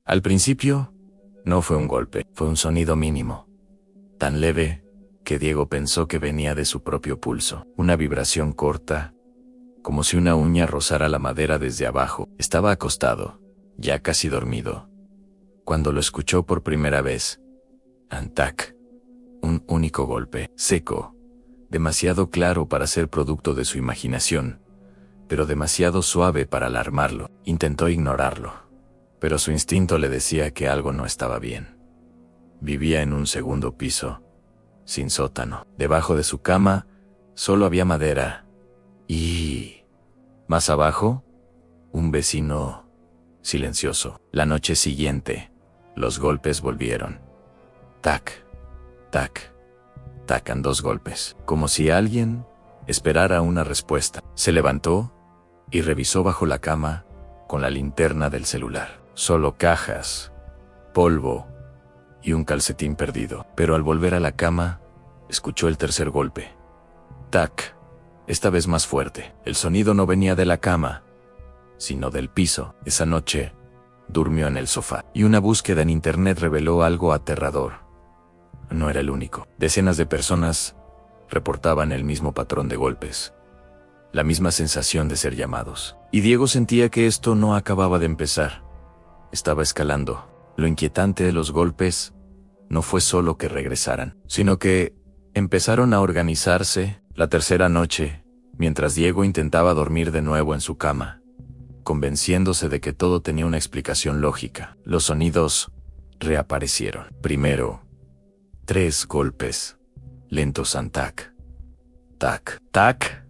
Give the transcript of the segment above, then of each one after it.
Al principio, no fue un golpe, fue un sonido mínimo, tan leve que Diego pensó que venía de su propio pulso. Una vibración corta, como si una uña rozara la madera desde abajo. Estaba acostado, ya casi dormido, cuando lo escuchó por primera vez. Antac. Un único golpe, seco, demasiado claro para ser producto de su imaginación, pero demasiado suave para alarmarlo. Intentó ignorarlo, pero su instinto le decía que algo no estaba bien. Vivía en un segundo piso, sin sótano. Debajo de su cama solo había madera y, más abajo, un vecino silencioso. La noche siguiente, los golpes volvieron. Tac, tac, tacan 2 golpes, como si alguien esperara una respuesta. Se levantó y revisó bajo la cama con la linterna del celular. Solo cajas, polvo y un calcetín perdido. Pero al volver a la cama, escuchó el tercer golpe. Tac, esta vez más fuerte. El sonido no venía de la cama, sino del piso. Esa noche, durmió en el sofá, y una búsqueda en internet reveló algo aterrador. No era el único. Decenas de personas reportaban el mismo patrón de golpes, la misma sensación de ser llamados. Y Diego sentía que esto no acababa de empezar. Estaba escalando. Lo inquietante de los golpes no fue solo que regresaran, sino que empezaron a organizarse. La tercera noche, mientras Diego intentaba dormir de nuevo en su cama, convenciéndose de que todo tenía una explicación lógica, los sonidos reaparecieron. Primero, 3 golpes, lentos. Antac, tac, tac.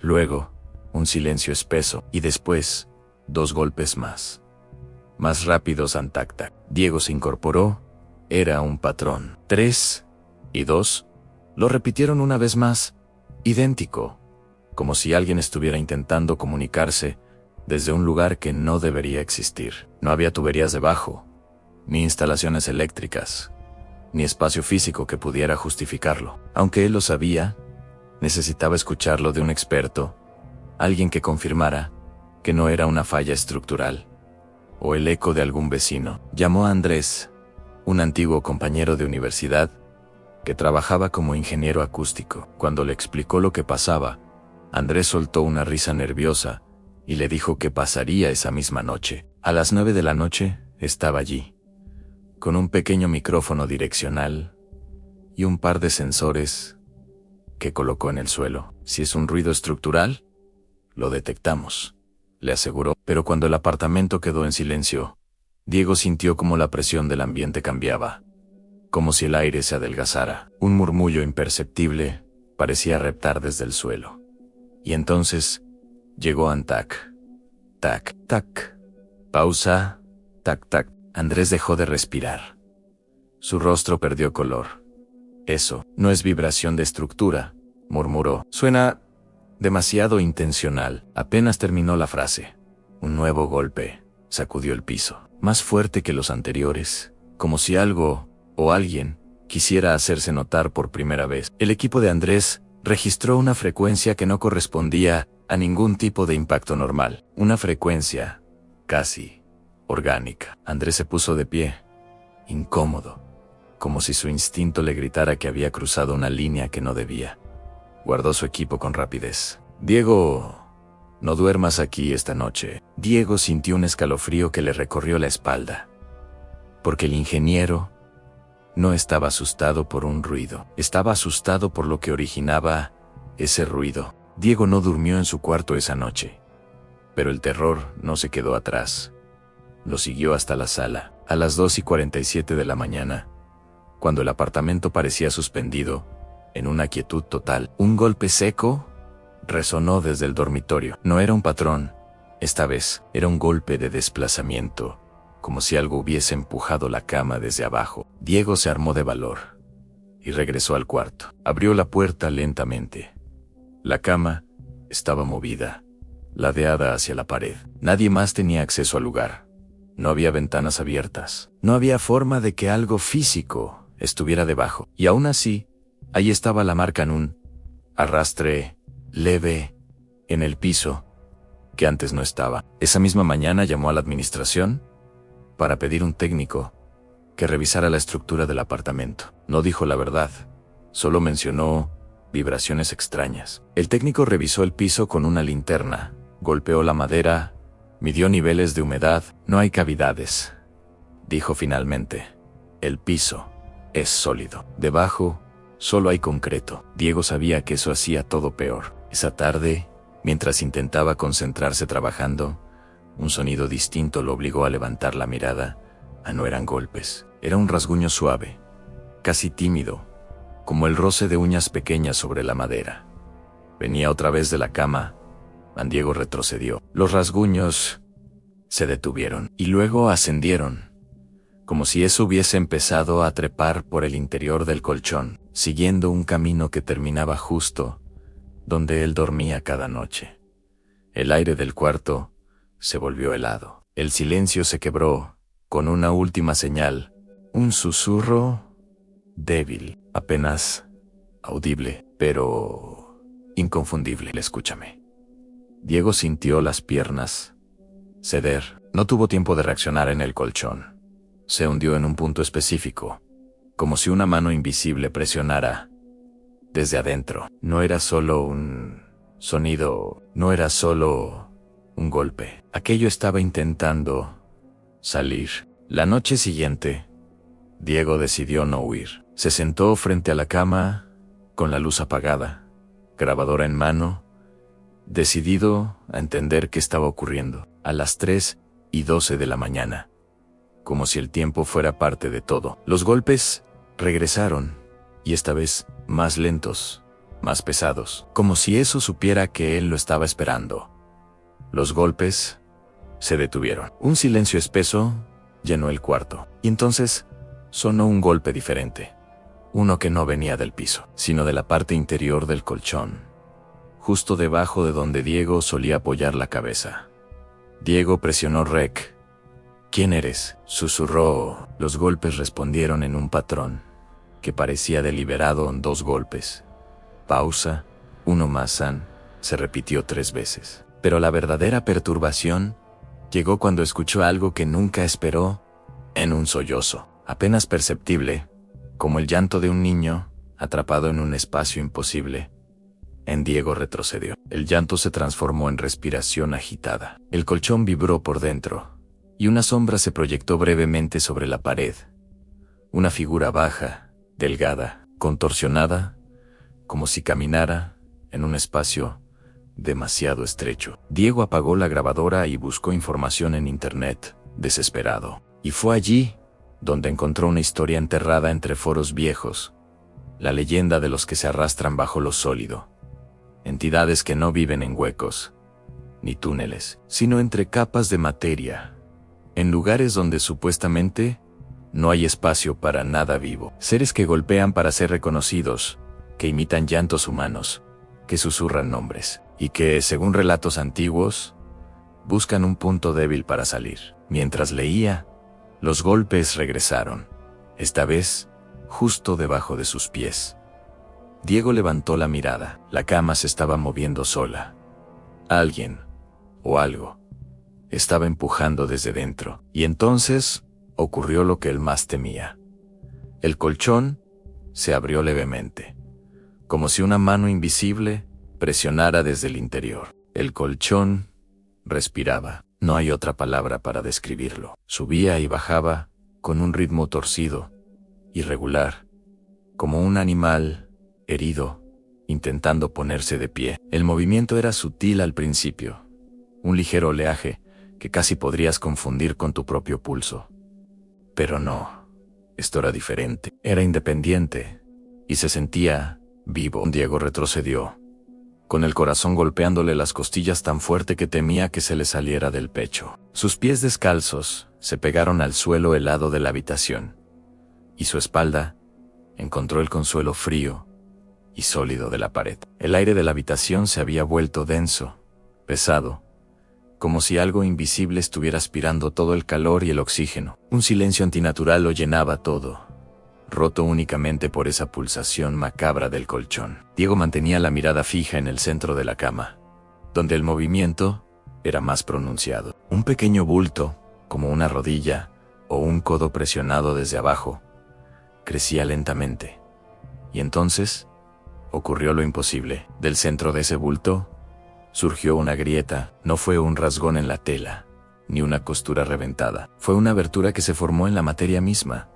Luego, un silencio espeso, y después, 2 golpes más rápidos. Antac, tac. Diego se incorporó. Era un patrón. 3 y 2. Lo repitieron una vez más, idéntico, como si alguien estuviera intentando comunicarse desde un lugar que no debería existir. No había tuberías debajo, ni instalaciones eléctricas, ni espacio físico que pudiera justificarlo. Aunque él lo sabía, necesitaba escucharlo de un experto, alguien que confirmara que no era una falla estructural o el eco de algún vecino. Llamó a Andrés, un antiguo compañero de universidad que trabajaba como ingeniero acústico. Cuando le explicó lo que pasaba, Andrés soltó una risa nerviosa y le dijo que pasaría esa misma noche. A las 9 de la noche, estaba allí, con un pequeño micrófono direccional y un par de sensores que colocó en el suelo. Si es un ruido estructural, lo detectamos, le aseguró. Pero cuando el apartamento quedó en silencio, Diego sintió como la presión del ambiente cambiaba, como si el aire se adelgazara. Un murmullo imperceptible parecía reptar desde el suelo. Y entonces llegó Antac. Tac, tac. Pausa. Tac, tac. Andrés dejó de respirar. Su rostro perdió color. Eso no es vibración de estructura, murmuró. Suena demasiado intencional. Apenas terminó la frase, un nuevo golpe sacudió el piso, más fuerte que los anteriores, como si algo o alguien quisiera hacerse notar por primera vez. El equipo de Andrés registró una frecuencia que no correspondía a ningún tipo de impacto normal, una frecuencia casi orgánica. Andrés se puso de pie, incómodo, como si su instinto le gritara que había cruzado una línea que no debía. Guardó su equipo con rapidez. Diego, no duermas aquí esta noche. Diego sintió un escalofrío que le recorrió la espalda, porque el ingeniero no estaba asustado por un ruido, estaba asustado por lo que originaba ese ruido. Diego no durmió en su cuarto esa noche, pero el terror no se quedó atrás. Lo siguió hasta la sala. A las 2:47 de la mañana, cuando el apartamento parecía suspendido en una quietud total, un golpe seco resonó desde el dormitorio. No era un patrón, esta vez era un golpe de desplazamiento, como si algo hubiese empujado la cama desde abajo. Diego se armó de valor y regresó al cuarto. Abrió la puerta lentamente. La cama estaba movida, ladeada hacia la pared. Nadie más tenía acceso al lugar. No había ventanas abiertas. No había forma de que algo físico estuviera debajo. Y aún así, ahí estaba la marca en un arrastre leve en el piso, que antes no estaba. Esa misma mañana llamó a la administración para pedir un técnico que revisara la estructura del apartamento. No dijo la verdad, solo mencionó vibraciones extrañas. El técnico revisó el piso con una linterna, golpeó la madera, midió niveles de humedad. No hay cavidades, dijo finalmente. El piso es sólido. Debajo solo hay concreto. Diego sabía que eso hacía todo peor. Esa tarde, mientras intentaba concentrarse trabajando, un sonido distinto lo obligó a levantar la mirada. No eran golpes, era un rasguño suave, casi tímido, como el roce de uñas pequeñas sobre la madera. Venía otra vez de la cama. Diego retrocedió. Los rasguños se detuvieron y luego ascendieron, como si eso hubiese empezado a trepar por el interior del colchón, siguiendo un camino que terminaba justo donde él dormía cada noche. El aire del cuarto se volvió helado. El silencio se quebró con una última señal, un susurro débil, apenas audible, pero inconfundible. Escúchame. Diego sintió las piernas ceder. No tuvo tiempo de reaccionar en el colchón. Se hundió en un punto específico, como si una mano invisible presionara desde adentro. No era solo un sonido, no era solo un golpe. Aquello estaba intentando salir. La noche siguiente, Diego decidió no huir. Se sentó frente a la cama, con la luz apagada, grabadora en mano, decidido a entender qué estaba ocurriendo. A las 3:12 de la mañana, como si el tiempo fuera parte de todo. Los golpes regresaron, y esta vez más lentos, más pesados, como si eso supiera que él lo estaba esperando. Los golpes se detuvieron. Un silencio espeso llenó el cuarto, y entonces sonó un golpe diferente. Uno que no venía del piso, sino de la parte interior del colchón, justo debajo de donde Diego solía apoyar la cabeza. Diego presionó rec. ¿Quién eres?, susurró. Los golpes respondieron en un patrón que parecía deliberado en 2 golpes. Pausa, uno más. Se repitió 3 veces. Pero la verdadera perturbación llegó cuando escuchó algo que nunca esperó, en un sollozo, apenas perceptible, como el llanto de un niño atrapado en un espacio imposible. Diego retrocedió. El llanto se transformó en respiración agitada. El colchón vibró por dentro, y una sombra se proyectó brevemente sobre la pared. Una figura baja, delgada, contorsionada, como si caminara en un espacio demasiado estrecho. Diego apagó la grabadora y buscó información en internet, desesperado. Y fue allí donde encontró una historia enterrada entre foros viejos, la leyenda de los que se arrastran bajo lo sólido. Entidades que no viven en huecos, ni túneles, sino entre capas de materia, en lugares donde supuestamente no hay espacio para nada vivo. Seres que golpean para ser reconocidos, que imitan llantos humanos, que susurran nombres, y que, según relatos antiguos, buscan un punto débil para salir. Mientras leía, los golpes regresaron, esta vez justo debajo de sus pies. Diego levantó la mirada. La cama se estaba moviendo sola. Alguien, o algo, estaba empujando desde dentro. Y entonces ocurrió lo que él más temía. El colchón se abrió levemente, como si una mano invisible presionara desde el interior. El colchón respiraba. No hay otra palabra para describirlo. Subía y bajaba con un ritmo torcido, irregular, como un animal herido, intentando ponerse de pie. El movimiento era sutil al principio, un ligero oleaje que casi podrías confundir con tu propio pulso. Pero no, esto era diferente, era independiente, y se sentía vivo. Diego retrocedió, con el corazón golpeándole las costillas tan fuerte que temía que se le saliera del pecho. Sus pies descalzos se pegaron al suelo helado de la habitación, y su espalda encontró el consuelo frío y sólido de la pared. El aire de la habitación se había vuelto denso, pesado, como si algo invisible estuviera aspirando todo el calor y el oxígeno. Un silencio antinatural lo llenaba todo, roto únicamente por esa pulsación macabra del colchón. Diego mantenía la mirada fija en el centro de la cama, donde el movimiento era más pronunciado. Un pequeño bulto, como una rodilla, o un codo presionado desde abajo, crecía lentamente. Y entonces ocurrió lo imposible. Del centro de ese bulto surgió una grieta. No fue un rasgón en la tela, ni una costura reventada. Fue una abertura que se formó en la materia misma,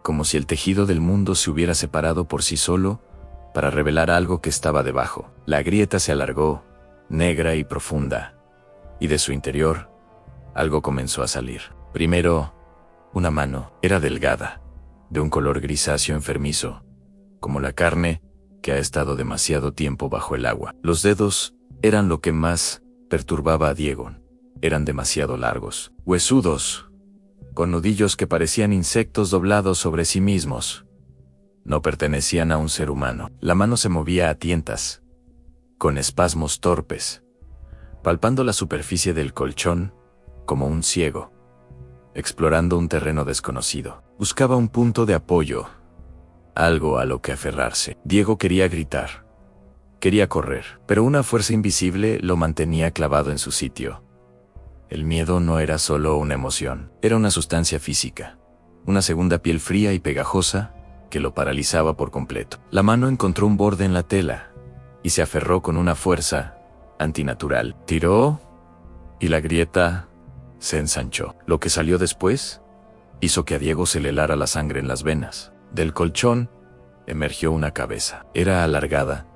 como si el tejido del mundo se hubiera separado por sí solo para revelar algo que estaba debajo. La grieta se alargó, negra y profunda, y de su interior algo comenzó a salir. Primero, una mano. Era delgada, de un color grisáceo enfermizo, como la carne que ha estado demasiado tiempo bajo el agua. Los dedos eran lo que más perturbaba a Diego. Eran demasiado largos, huesudos, con nudillos que parecían insectos doblados sobre sí mismos. No pertenecían a un ser humano. La mano se movía a tientas, con espasmos torpes, palpando la superficie del colchón como un ciego, explorando un terreno desconocido. Buscaba un punto de apoyo, algo a lo que aferrarse. Diego quería gritar, quería correr, pero una fuerza invisible lo mantenía clavado en su sitio. El miedo no era solo una emoción, era una sustancia física, una segunda piel fría y pegajosa que lo paralizaba por completo. La mano encontró un borde en la tela y se aferró con una fuerza antinatural. Tiró y la grieta se ensanchó. Lo que salió después hizo que a Diego se le helara la sangre en las venas. Del colchón emergió una cabeza. Era alargada,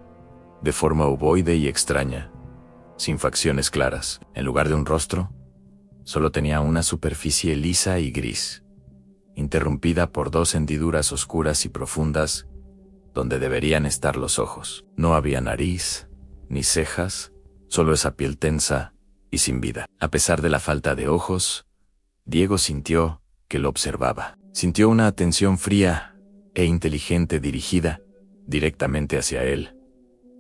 de forma ovoide y extraña, sin facciones claras. En lugar de un rostro, solo tenía una superficie lisa y gris, interrumpida por dos hendiduras oscuras y profundas donde deberían estar los ojos. No había nariz, ni cejas, solo esa piel tensa y sin vida. A pesar de la falta de ojos, Diego sintió que lo observaba. Sintió una atención fría e inteligente dirigida directamente hacia él.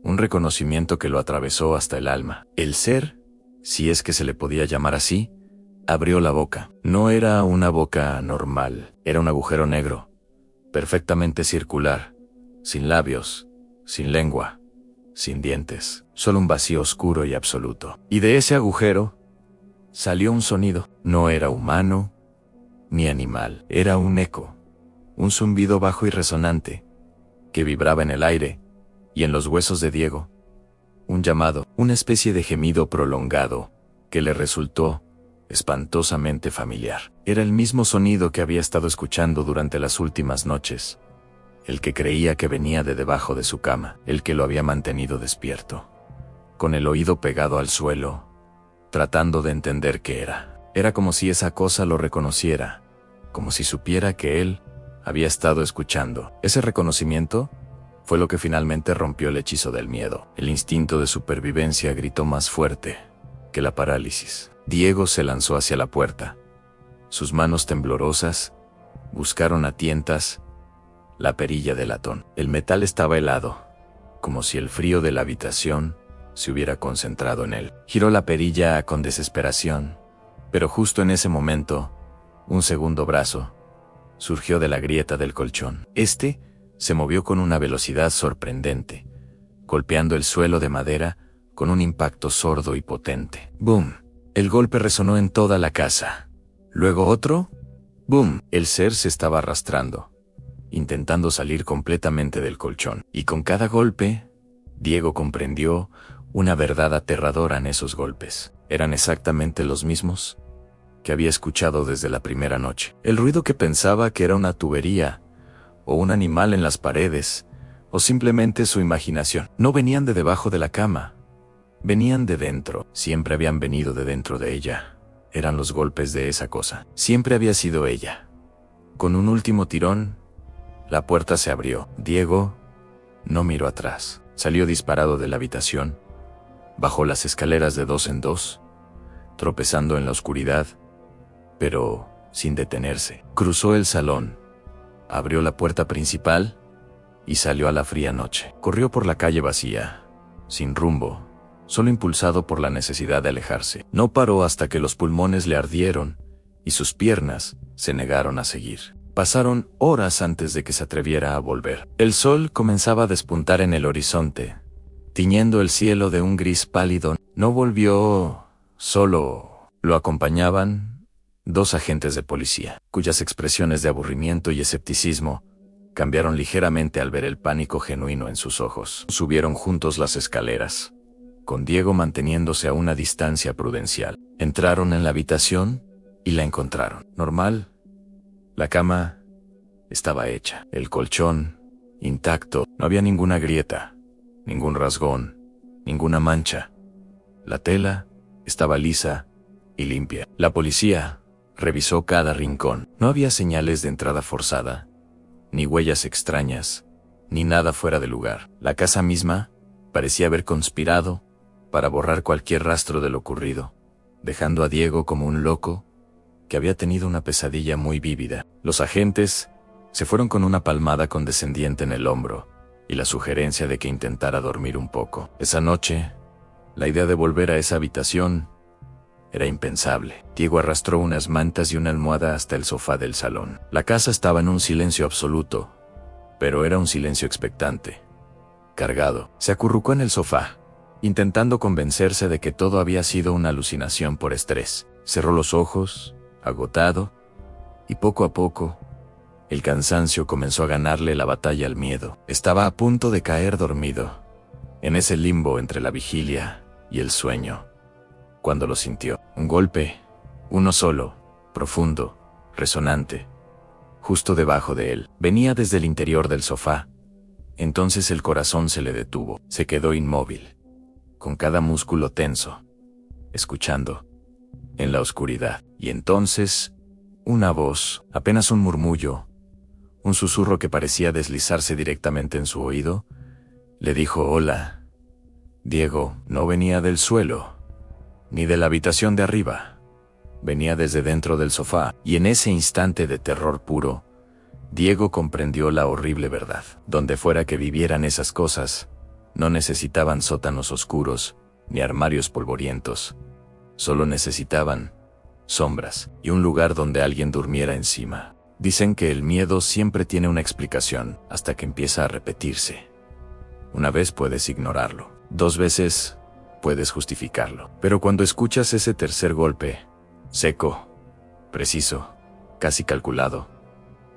Un reconocimiento que lo atravesó hasta el alma. El ser, si es que se le podía llamar así, abrió la boca. No era una boca normal, era un agujero negro, perfectamente circular, sin labios, sin lengua, sin dientes, solo un vacío oscuro y absoluto. Y de ese agujero salió un sonido. No era humano ni animal, era un eco, un zumbido bajo y resonante que vibraba en el aire y en los huesos de Diego. Un llamado, una especie de gemido prolongado que le resultó espantosamente familiar. Era el mismo sonido que había estado escuchando durante las últimas noches, el que creía que venía de debajo de su cama, el que lo había mantenido despierto, con el oído pegado al suelo, tratando de entender qué era. Era como si esa cosa lo reconociera, como si supiera que él había estado escuchando. Ese reconocimiento fue lo que finalmente rompió el hechizo del miedo. El instinto de supervivencia gritó más fuerte que la parálisis. Diego se lanzó hacia la puerta. Sus manos temblorosas buscaron a tientas la perilla de latón. El metal estaba helado, como si el frío de la habitación se hubiera concentrado en él. Giró la perilla con desesperación, pero justo en ese momento, un segundo brazo surgió de la grieta del colchón. Este se movió con una velocidad sorprendente, golpeando el suelo de madera con un impacto sordo y potente. ¡Bum! El golpe resonó en toda la casa. Luego otro. ¡Bum! El ser se estaba arrastrando, intentando salir completamente del colchón. Y con cada golpe, Diego comprendió una verdad aterradora en esos golpes. Eran exactamente los mismos que había escuchado desde la primera noche. El ruido que pensaba que era una tubería, o un animal en las paredes, o simplemente su imaginación. No venían de debajo de la cama. Venían de dentro. Siempre habían venido de dentro de ella. Eran los golpes de esa cosa. Siempre había sido ella. Con un último tirón, la puerta se abrió. Diego no miró atrás. Salió disparado de la habitación. Bajó las escaleras de 2 en 2, tropezando en la oscuridad, pero sin detenerse. Cruzó el salón, abrió la puerta principal y salió a la fría noche. Corrió por la calle vacía, sin rumbo, solo impulsado por la necesidad de alejarse. No paró hasta que los pulmones le ardieron y sus piernas se negaron a seguir. Pasaron horas antes de que se atreviera a volver. El sol comenzaba a despuntar en el horizonte, tiñendo el cielo de un gris pálido. No volvió solo. Lo acompañaban 2 agentes de policía, cuyas expresiones de aburrimiento y escepticismo cambiaron ligeramente al ver el pánico genuino en sus ojos. Subieron juntos las escaleras, con Diego manteniéndose a una distancia prudencial. Entraron en la habitación y la encontraron normal. La cama estaba hecha, el colchón intacto, no había ninguna grieta, ningún rasgón, ninguna mancha. La tela estaba lisa y limpia. La policía revisó cada rincón. No había señales de entrada forzada, ni huellas extrañas, ni nada fuera de lugar. La casa misma parecía haber conspirado para borrar cualquier rastro de lo ocurrido, dejando a Diego como un loco que había tenido una pesadilla muy vívida. Los agentes se fueron con una palmada condescendiente en el hombro y la sugerencia de que intentara dormir un poco. Esa noche, la idea de volver a esa habitación era impensable. Diego arrastró unas mantas y una almohada hasta el sofá del salón. La casa estaba en un silencio absoluto, pero era un silencio expectante, cargado. Se acurrucó en el sofá, intentando convencerse de que todo había sido una alucinación por estrés. Cerró los ojos, agotado, y poco a poco, el cansancio comenzó a ganarle la batalla al miedo. Estaba a punto de caer dormido, en ese limbo entre la vigilia y el sueño, cuando lo sintió. Un golpe, uno solo, profundo, resonante, justo debajo de él. Venía desde el interior del sofá. Entonces el corazón se le detuvo. Se quedó inmóvil, con cada músculo tenso, escuchando, en la oscuridad. Y entonces, una voz, apenas un murmullo, un susurro que parecía deslizarse directamente en su oído, le dijo: «Hola, Diego». No venía del suelo, ni de la habitación de arriba. Venía desde dentro del sofá, y en ese instante de terror puro, Diego comprendió la horrible verdad. Donde fuera que vivieran esas cosas, no necesitaban sótanos oscuros, ni armarios polvorientos. Solo necesitaban sombras y un lugar donde alguien durmiera encima. Dicen que el miedo siempre tiene una explicación, hasta que empieza a repetirse. Una vez puedes ignorarlo, 2 veces puedes justificarlo. Pero cuando escuchas ese tercer golpe, seco, preciso, casi calculado,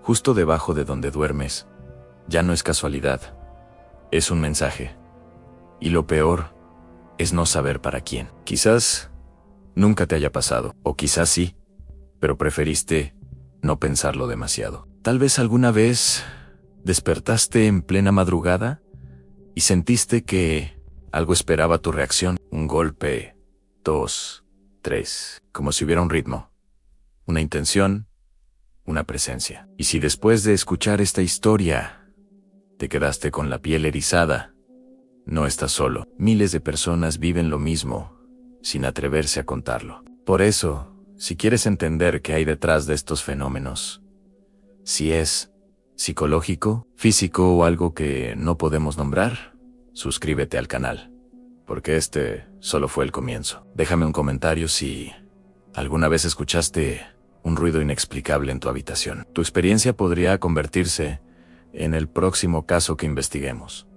justo debajo de donde duermes, ya no es casualidad. Es un mensaje. Y lo peor es no saber para quién. Quizás nunca te haya pasado, o quizás sí, pero preferiste no pensarlo demasiado. Tal vez alguna vez despertaste en plena madrugada y sentiste que algo esperaba tu reacción. Un golpe, 2, 3, como si hubiera un ritmo, una intención, una presencia. Y si después de escuchar esta historia te quedaste con la piel erizada, no estás solo. Miles de personas viven lo mismo, sin atreverse a contarlo. Por eso, si quieres entender qué hay detrás de estos fenómenos, si es psicológico, físico o algo que no podemos nombrar, suscríbete al canal, porque este solo fue el comienzo. Déjame un comentario si alguna vez escuchaste un ruido inexplicable en tu habitación. Tu experiencia podría convertirse en el próximo caso que investiguemos.